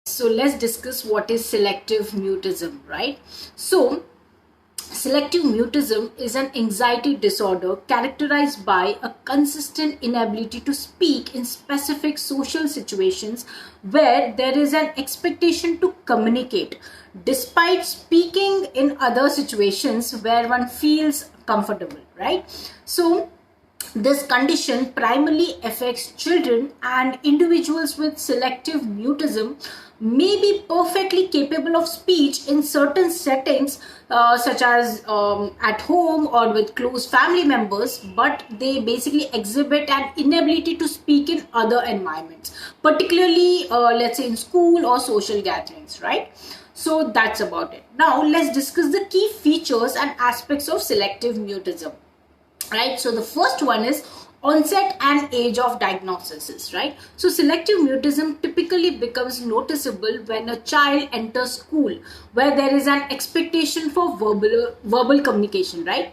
So let's discuss what is selective mutism, right? So selective mutism is an anxiety disorder characterized by a consistent inability to speak in specific social situations where there is an expectation to communicate, despite speaking in other situations where one feels comfortable, right? So this condition primarily affects children, and individuals with selective mutism may be perfectly capable of speech in certain settings, such as at home or with close family members, but they basically exhibit an inability to speak in other environments, particularly, let's say, in school or social gatherings, right? So that's about it. Now, let's discuss the key features and aspects of selective mutism. Right, so the first one is onset and age of diagnosis, right? So selective mutism typically becomes noticeable when a child enters school where there is an expectation for verbal communication, right?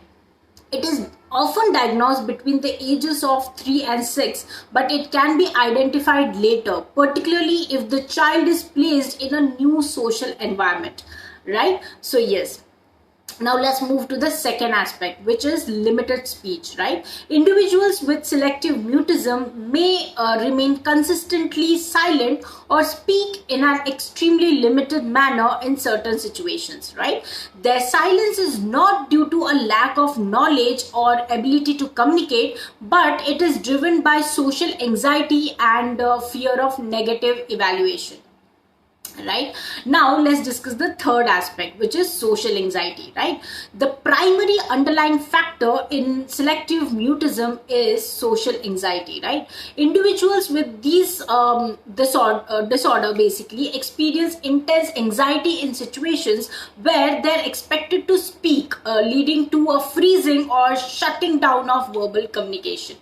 It is often diagnosed between the ages of 3 and 6, but it can be identified later, particularly if the child is placed in a new social environment, right? So yes, now let's move to the second aspect, which is limited speech, right? Individuals with selective mutism may remain consistently silent or speak in an extremely limited manner in certain situations, right? Their silence is not due to a lack of knowledge or ability to communicate, but it is driven by social anxiety and fear of negative evaluation. Right, now let's discuss the third aspect, which is social anxiety, right? The primary underlying factor in selective mutism is social anxiety, right? Individuals with these disorder basically experience intense anxiety in situations where they're expected to speak, leading to a freezing or shutting down of verbal communication.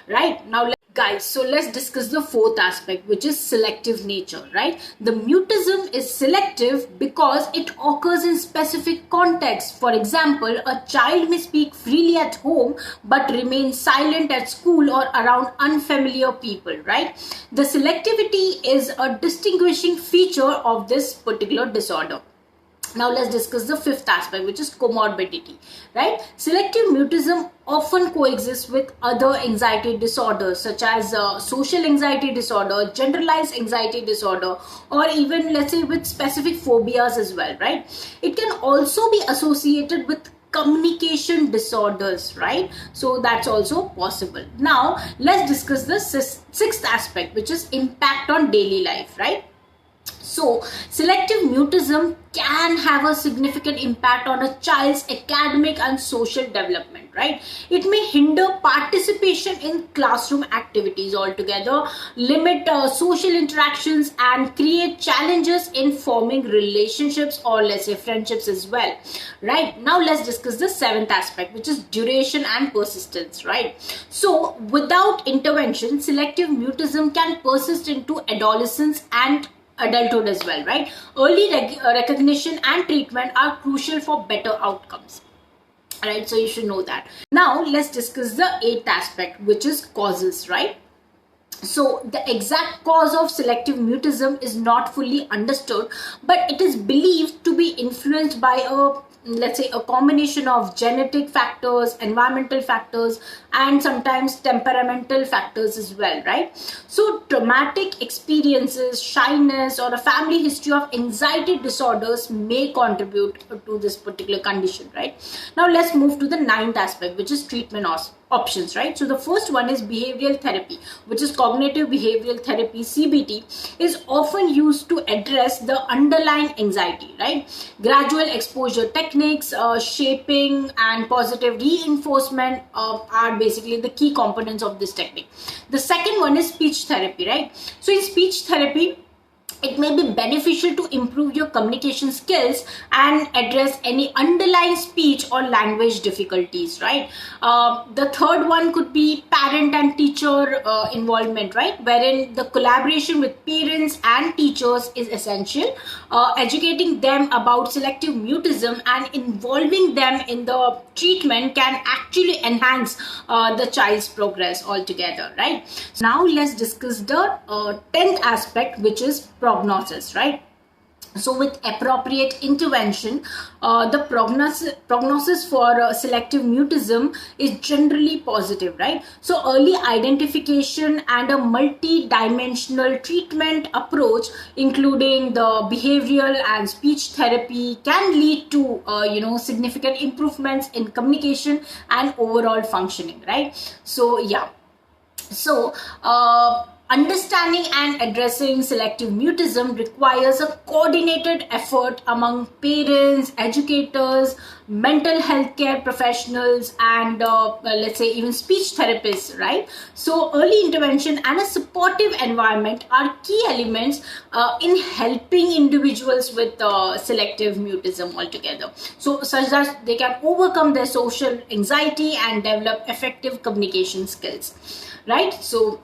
Right, now guys, so let's discuss the fourth aspect, which is selective nature, right? The mutism is selective because it occurs in specific contexts. For example, a child may speak freely at home but remain silent at school or around unfamiliar people, right? The selectivity is a distinguishing feature of this particular disorder. Now let's discuss the fifth aspect, which is comorbidity, right? Selective mutism often coexists with other anxiety disorders such as social anxiety disorder, generalized anxiety disorder, or even, let's say, with specific phobias as well, right? It can also be associated with communication disorders, right? So that's also possible. Now let's discuss the sixth aspect, which is impact on daily life, right? So, selective mutism can have a significant impact on a child's academic and social development, right? It may hinder participation in classroom activities altogether, limit social interactions, and create challenges in forming relationships or, let's say, friendships as well, right? Now, let's discuss the seventh aspect, which is duration and persistence, right? So, without intervention, selective mutism can persist into adolescence and adulthood as well, right? Early recognition and treatment are crucial for better outcomes, right? So you should know that. Now let's discuss the eighth aspect, which is causes, right? So the exact cause of selective mutism is not fully understood, but it is believed to be influenced by a, let's say, a combination of genetic factors, environmental factors, and sometimes temperamental factors as well, right? So traumatic experiences, shyness, or a family history of anxiety disorders may contribute to this particular condition, right? Now let's move to the ninth aspect, which is treatment options, right? So the first one is behavioral therapy, which is cognitive behavioral therapy. CBT is often used to address the underlying anxiety, right? Gradual exposure techniques, shaping, and positive reinforcement are basically the key components of this technique. The second one is speech therapy, right? So in speech therapy, it may be beneficial to improve your communication skills and address any underlying speech or language difficulties, right? The third one could be parent and teacher involvement, right? Wherein the collaboration with parents and teachers is essential. Educating them about selective mutism and involving them in the treatment can actually enhance the child's progress altogether, right? Now let's discuss the 10th aspect, which is prognosis, right? So with appropriate intervention, the prognosis for selective mutism is generally positive, right? So early identification and a multi-dimensional treatment approach, including the behavioral and speech therapy, can lead to significant improvements in communication and overall functioning, right? So yeah. So, understanding and addressing selective mutism requires a coordinated effort among parents, educators, mental health care professionals, and let's say even speech therapists, right? So, early intervention and a supportive environment are key elements in helping individuals with selective mutism altogether. So, such that they can overcome their social anxiety and develop effective communication skills, right? So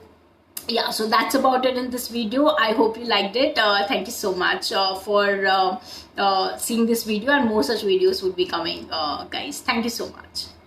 yeah, so that's about it in this video. I hope you liked it. Thank you so much for seeing this video, and more such videos would be coming, guys. Thank you so much.